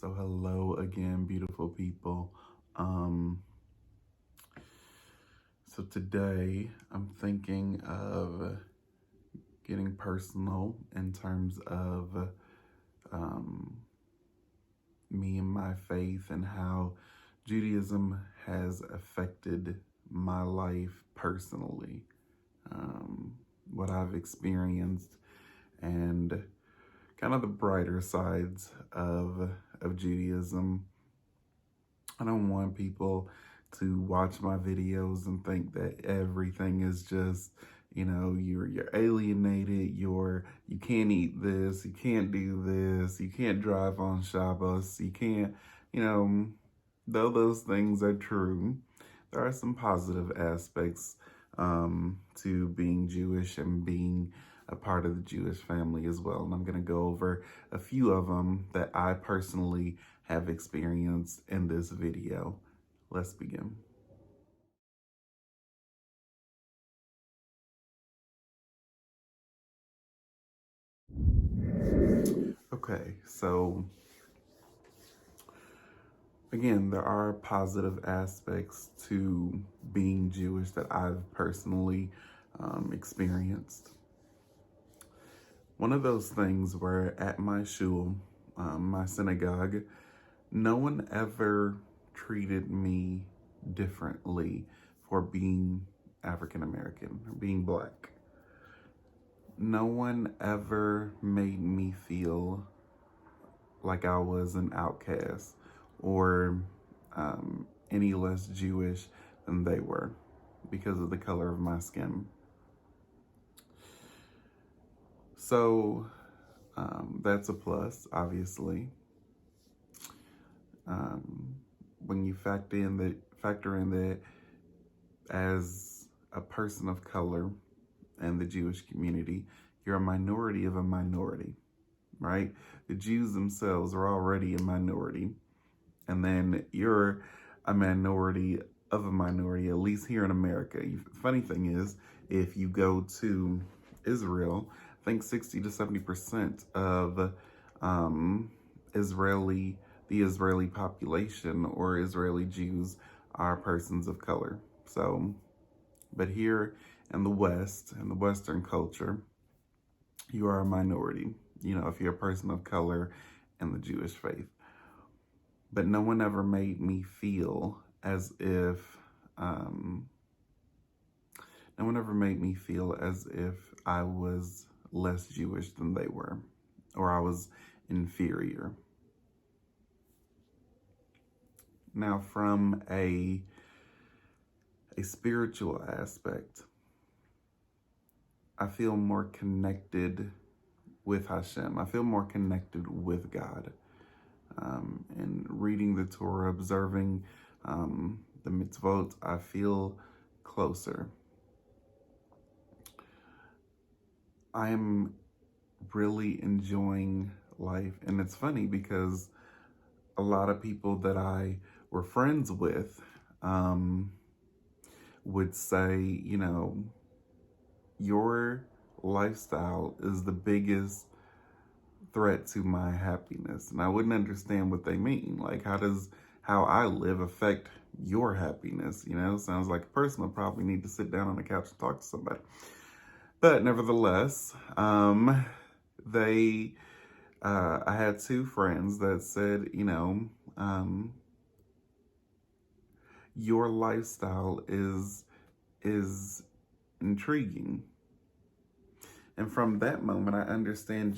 So hello again, beautiful people. Um, so today I'm thinking of getting personal in terms of me and my faith and how Judaism has affected my life personally, what I've experienced, and kind of the brighter sides of Judaism. I don't want people to watch my videos and think that everything is just, you're alienated, you can't eat this, you can't do this, you can't drive on Shabbos, you can't, you know, though those things are true, there are some positive aspects to being Jewish and being a part of the Jewish family as well. And I'm going to go over a few of them that I personally have experienced in this video. Let's begin. Okay, so again, there are positive aspects to being Jewish that I've personally experienced. One of those things where at my shul, my synagogue, no one ever treated me differently for being African American or being Black. No one ever made me feel like I was an outcast or any less Jewish than they were because of the color of my skin. So that's a plus, obviously. When you factor in that as a person of color in the Jewish community, you're a minority of a minority, right? The Jews themselves are already a minority, and then you're a minority of a minority, at least here in America. Funny thing is, if you go to Israel, I think 60 to 70% of the Israeli population or Israeli Jews are persons of color. So, but here in the West, in the Western culture, you are a minority, if you're a person of color in the Jewish faith. But no one ever made me feel as if, I was less Jewish than they were, or I was inferior. Now, from a spiritual aspect, I feel more connected with Hashem. I feel more connected with God. And reading the Torah, observing the mitzvot, I feel closer. I am really enjoying life. And it's funny because a lot of people that I were friends with would say, your lifestyle is the biggest threat to my happiness. And I wouldn't understand what they mean. Like, how does how I live affect your happiness? Sounds like a person will probably need to sit down on the couch and talk to somebody. But nevertheless, I had two friends that said, your lifestyle is intriguing. And from that moment, I understood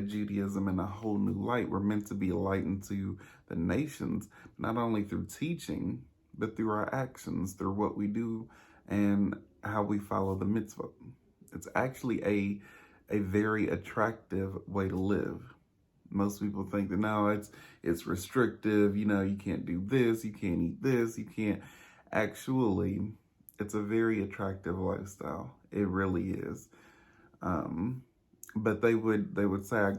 Judaism in a whole new light. We're meant to be a light into the nations, not only through teaching, but through our actions, through what we do and how we follow the mitzvah. It's actually a very attractive way to live. Most people think that no, it's restrictive. You can't do this, you can't eat this, you can't. Actually, it's a very attractive lifestyle. It really is. But they would say,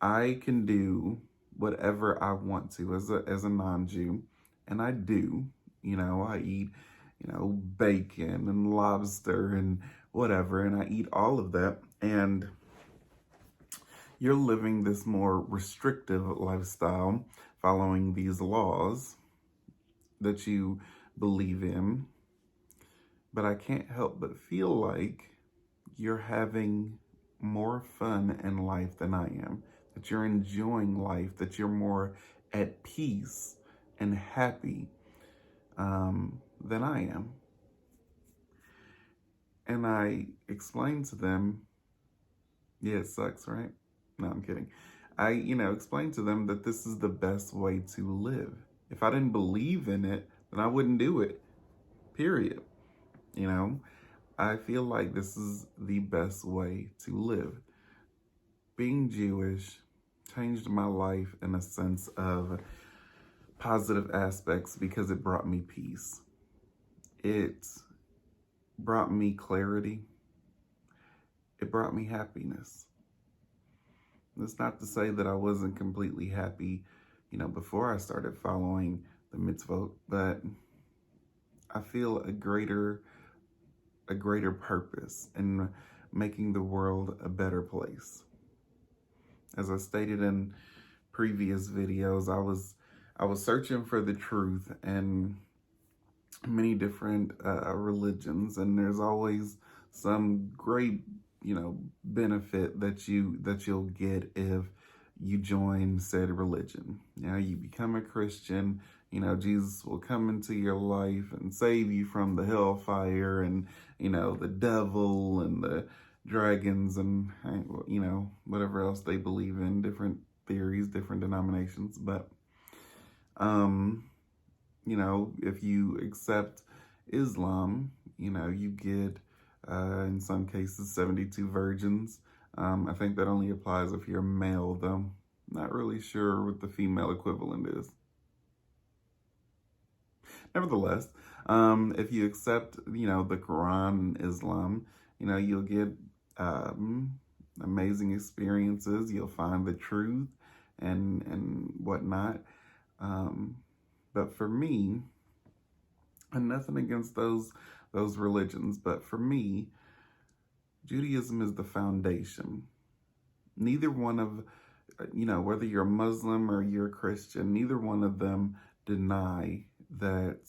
I can do whatever I want to as a non-Jew, and I do. I eat, bacon and lobster and whatever, and I eat all of that. And you're living this more restrictive lifestyle, following these laws that you believe in. But I can't help but feel like you're having more fun in life than I am, that you're enjoying life, that you're more at peace and happy than I am. And I explained to them, yeah, it sucks, right? No, I'm kidding. I, explained to them that this is the best way to live. If I didn't believe in it, then I wouldn't do it, period. I feel like this is the best way to live. Being Jewish changed my life in a sense of positive aspects because it brought me peace. It brought me clarity. It brought me happiness. That's not to say that I wasn't completely happy, before I started following the mitzvot, but I feel a greater purpose in making the world a better place. As I stated in previous videos, I was searching for the truth in many different religions, and there's always some great benefit that you'll get if you join said religion. You become a Christian. Jesus will come into your life and save you from the hellfire and the devil and the dragons and whatever else they believe in, different theories, different denominations. But if you accept Islam, you get in some cases 72 virgins. I think that only applies if you're a male, though. Not really sure what the female equivalent is. Nevertheless, if you accept, the Quran and Islam, you'll get amazing experiences. You'll find the truth and whatnot. But for me, and nothing against those religions, but for me, Judaism is the foundation. Neither one of, whether you're a Muslim or you're a Christian, neither one of them deny that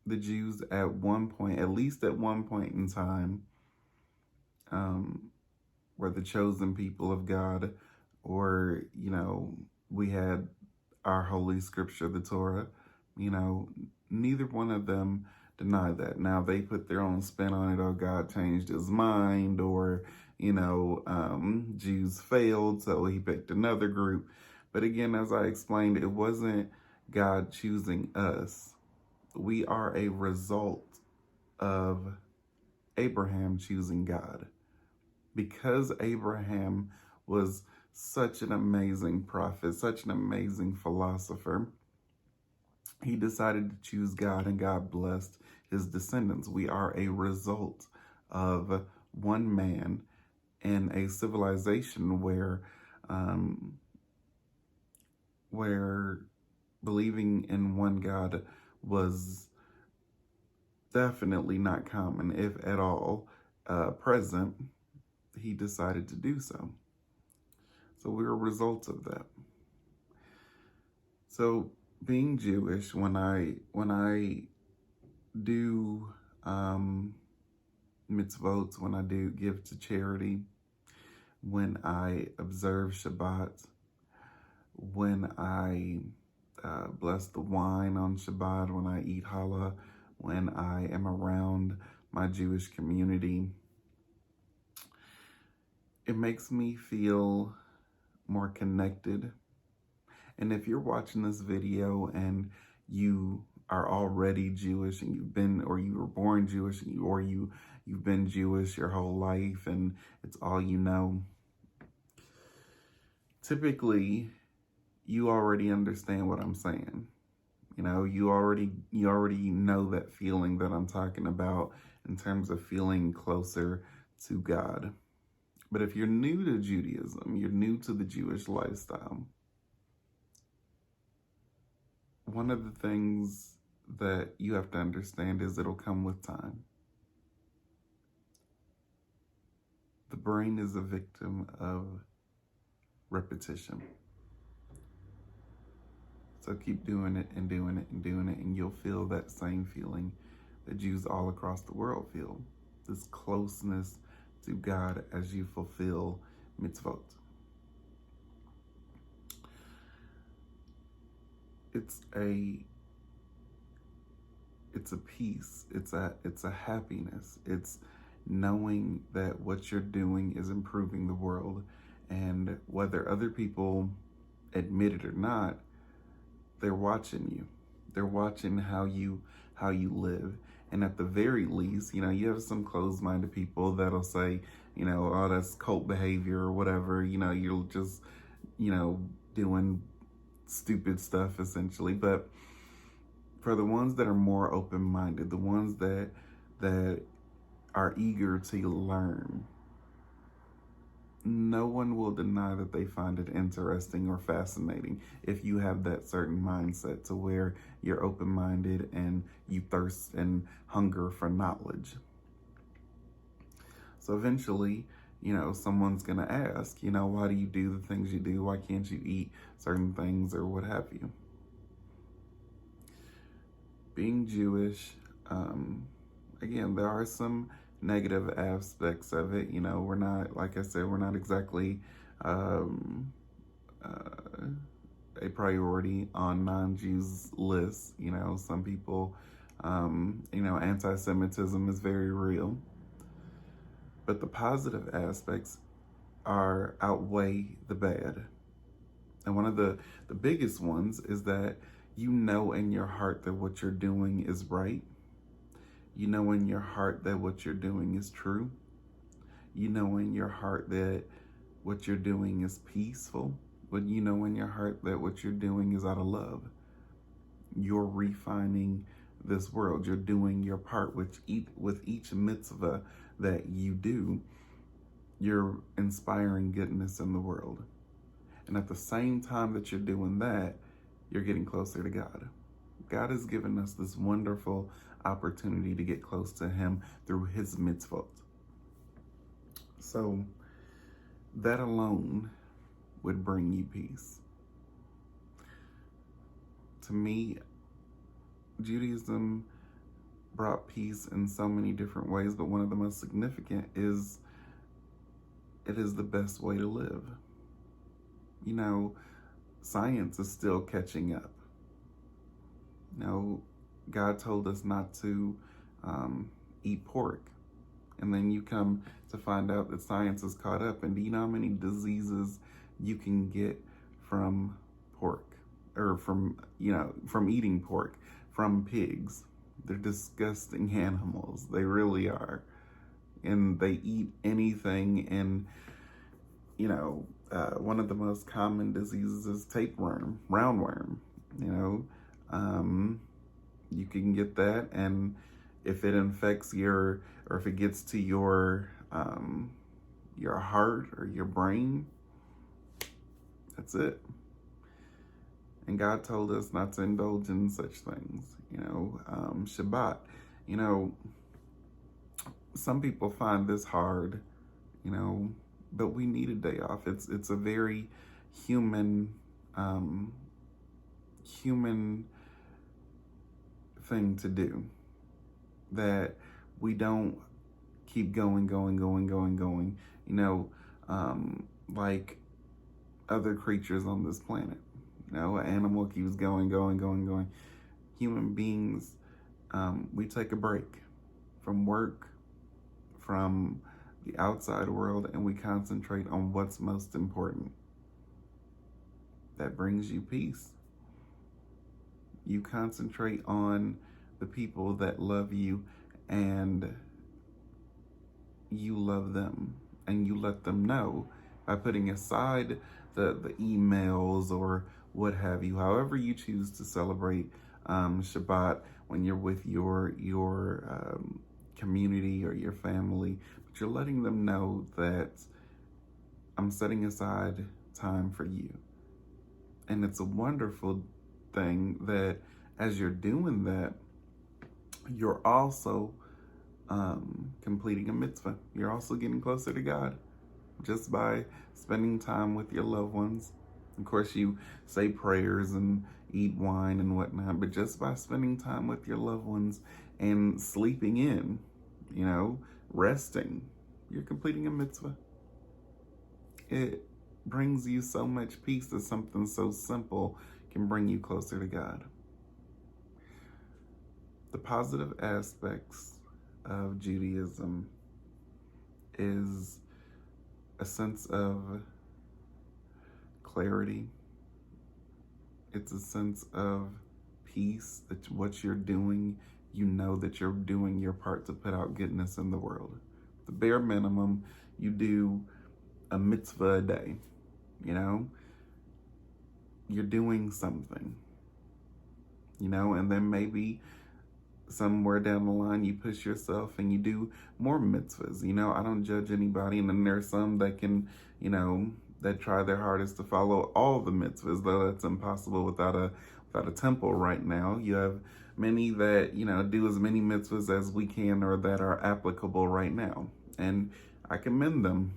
the Jews at one point, at least at one point in time, were the chosen people of God, or, we had our holy scripture, the Torah. Neither one of them deny that. Now, they put their own spin on it. Oh, God changed his mind, or, Jews failed, so he picked another group. But again, as I explained, it wasn't God choosing us. We are a result of Abraham choosing God. Because Abraham was such an amazing prophet, such an amazing philosopher, he decided to choose God, and God blessed his descendants. We are a result of one man in a civilization where believing in one God was definitely not common, if at all present. He decided to do so. So we're a result of that. So being Jewish, when I do mitzvot, when I do give to charity, when I observe Shabbat, when I bless the wine on Shabbat, when I eat challah, when I am around my Jewish community, it makes me feel more connected. And if you're watching this video and you are already Jewish, and you were born Jewish, or you've been Jewish your whole life and it's all you know, typically you already understand what I'm saying. You already know that feeling that I'm talking about in terms of feeling closer to God. But if you're new to Judaism, you're new to the Jewish lifestyle, one of the things that you have to understand is it'll come with time. The brain is a victim of repetition. So keep doing it and doing it and doing it, and you'll feel that same feeling that Jews all across the world feel. This closeness to God as you fulfill mitzvot. It's a peace. It's a happiness. It's knowing that what you're doing is improving the world, and whether other people admit it or not, they're watching you. They're watching how you live. And at the very least, you have some closed-minded people that'll say, oh, that's cult behavior or whatever. You're just, doing stupid stuff essentially. But for the ones that are more open-minded, the ones that are eager to learn, no one will deny that they find it interesting or fascinating if you have that certain mindset to where you're open-minded and you thirst and hunger for knowledge. So eventually, someone's going to ask, why do you do the things you do? Why can't you eat certain things or what have you? Being Jewish, again, there are some negative aspects of it. We're not, like I said, we're not exactly a priority on non-Jews lists. Some people, anti-Semitism is very real. But the positive aspects outweigh the bad. And one of the biggest ones is that in your heart that what you're doing is right. In your heart that what you're doing is true. In your heart that what you're doing is peaceful. But in your heart that what you're doing is out of love. You're refining this world. You're doing your part, with each mitzvah that you do, you're inspiring goodness in the world. And at the same time that you're doing that, you're getting closer to God. God has given us this wonderful opportunity to get close to Him through His mitzvot. So that alone would bring you peace. To me, Judaism brought peace in so many different ways, but one of the most significant is it is the best way to live. Science is still catching up. God told us not to eat pork. And then you come to find out that science is caught up. And do you know how many diseases you can get from pork? Or from eating pork, from pigs. They're disgusting animals. They really are. And they eat anything. And, one of the most common diseases is tapeworm, roundworm. You can get that, and if it infects or if it gets to your heart or your brain, that's it. And God told us not to indulge in such things. Shabbat. Some people find this hard, but we need a day off. It's a very human thing to do, that we don't keep going, like other creatures on this planet. An animal keeps going. Human beings, we take a break from work, from the outside world, and we concentrate on what's most important. That brings you peace. You concentrate on the people that love you, and you love them, and you let them know by putting aside the emails or what have you, however you choose to celebrate Shabbat when you're with your community or your family, but you're letting them know that I'm setting aside time for you. And it's a wonderful thing that as you're doing that, you're also completing a mitzvah. You're also getting closer to God. just by spending time with your loved ones. Of course, you say prayers and eat wine and whatnot, but just by spending time with your loved ones and sleeping in, resting, you're completing a mitzvah. It brings you so much peace that something so simple can bring you closer to God. The positive aspects of Judaism is a sense of clarity. It's a sense of peace, that what you're doing, you know that you're doing your part to put out goodness in the world. The bare minimum, you do a mitzvah a day, you're doing something, and then maybe somewhere down the line you push yourself and you do more mitzvahs. I don't judge anybody, and then there's some that can, that try their hardest to follow all the mitzvahs, though that's impossible without a temple right now. You have many that, do as many mitzvahs as we can or that are applicable right now, and I commend them.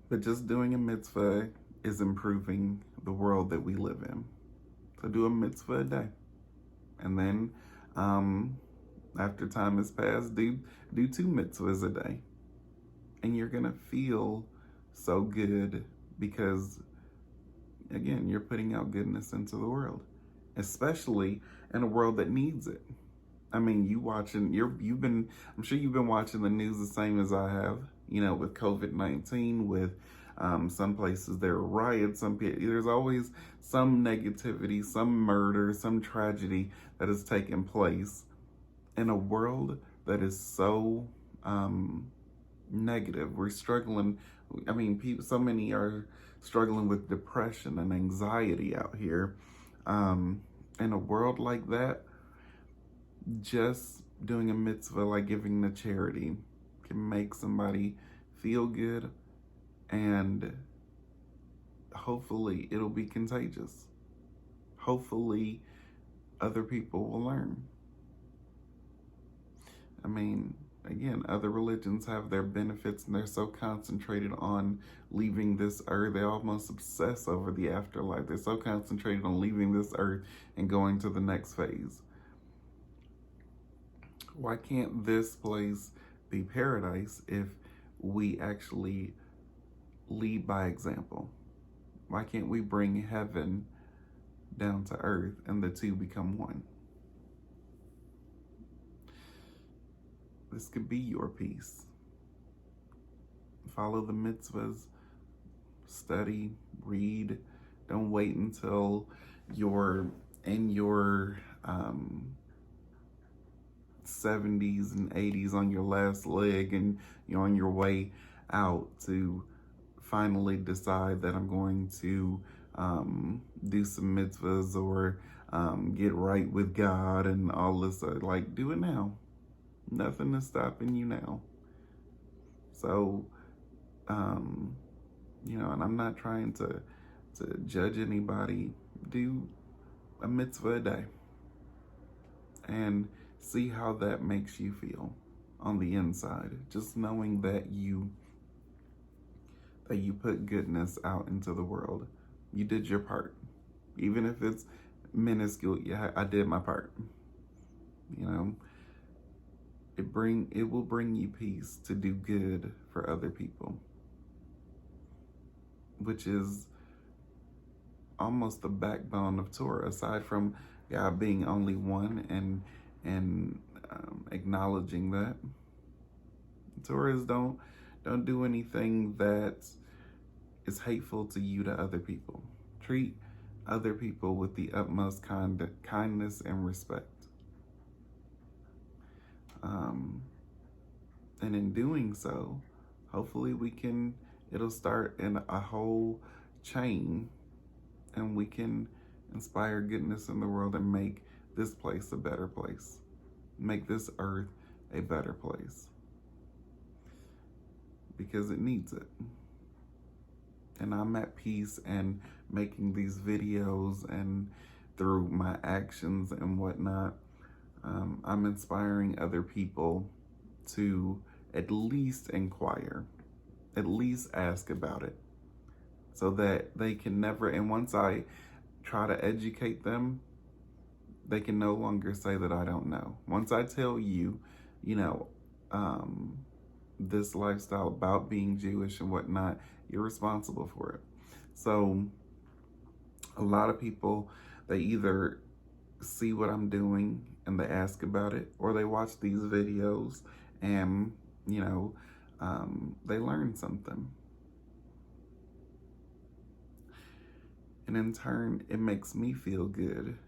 But just doing a mitzvah is improving the world that we live in. So do a mitzvah a day. And then after time has passed, do 2 mitzvahs a day. And you're going to feel so good because, again, you're putting out goodness into the world, especially in a world that needs it. I mean, I'm sure you've been watching the news the same as I have, with COVID-19, with some places there are riots, there's always some negativity, some murder, some tragedy that is taking place in a world that is so negative. We're struggling. So many are struggling with depression and anxiety out here. In a world like that, just doing a mitzvah like giving to charity can make somebody feel good, and hopefully it'll be contagious. Hopefully other people will learn. Again, other religions have their benefits and they're so concentrated on leaving this earth. They almost obsess over the afterlife. They're so concentrated on leaving this earth and going to the next phase. Why can't this place be paradise if we actually lead by example? Why can't we bring heaven down to earth and the two become one? This could be your peace. Follow the mitzvahs, study, read. Don't wait until you're in your 70s and 80s on your last leg and you're on your way out to finally decide that I'm going to do some mitzvahs or get right with God and all this. Do it now. Nothing is stopping you now. So, and I'm not trying to judge anybody. Do a mitzvah a day and see how that makes you feel on the inside. Just knowing that you put goodness out into the world. You did your part. Even if it's minuscule, yeah, I did my part. It will bring you peace to do good for other people, which is almost the backbone of Torah, aside from God being only one and acknowledging that. Torahs don't do anything that is hateful to you to other people. Treat other people with the utmost kindness and respect. And in doing so, hopefully it'll start in a whole chain, and we can inspire goodness in the world and make this place a better place. Make this earth a better place. Because it needs it. And I'm at peace and making these videos, and through my actions and whatnot, I'm inspiring other people to at least inquire at least ask about it so that they can never, and once I try to educate them, they can no longer say that I don't know. Once I tell you, this lifestyle about being Jewish and whatnot, you're responsible for it. So a lot of people, they either see what I'm doing and they ask about it, or they watch these videos and, they learn something. And in turn, it makes me feel good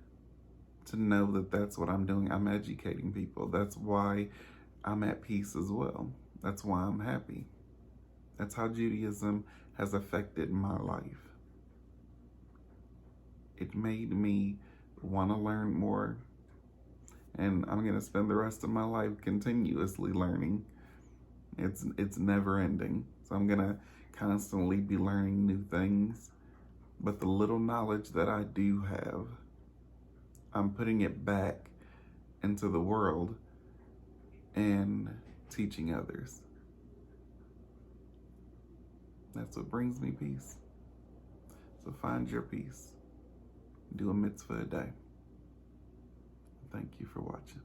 to know that that's what I'm doing. I'm educating people. That's why I'm at peace as well. That's why I'm happy. That's how Judaism has affected my life. It made me want to learn more, and I'm going to spend the rest of my life continuously learning. It's never ending. So I'm going to constantly be learning new things. But the little knowledge that I do have, I'm putting it back into the world and teaching others. That's what brings me peace. So find your peace. Do a mitzvah a day. Thank you for watching.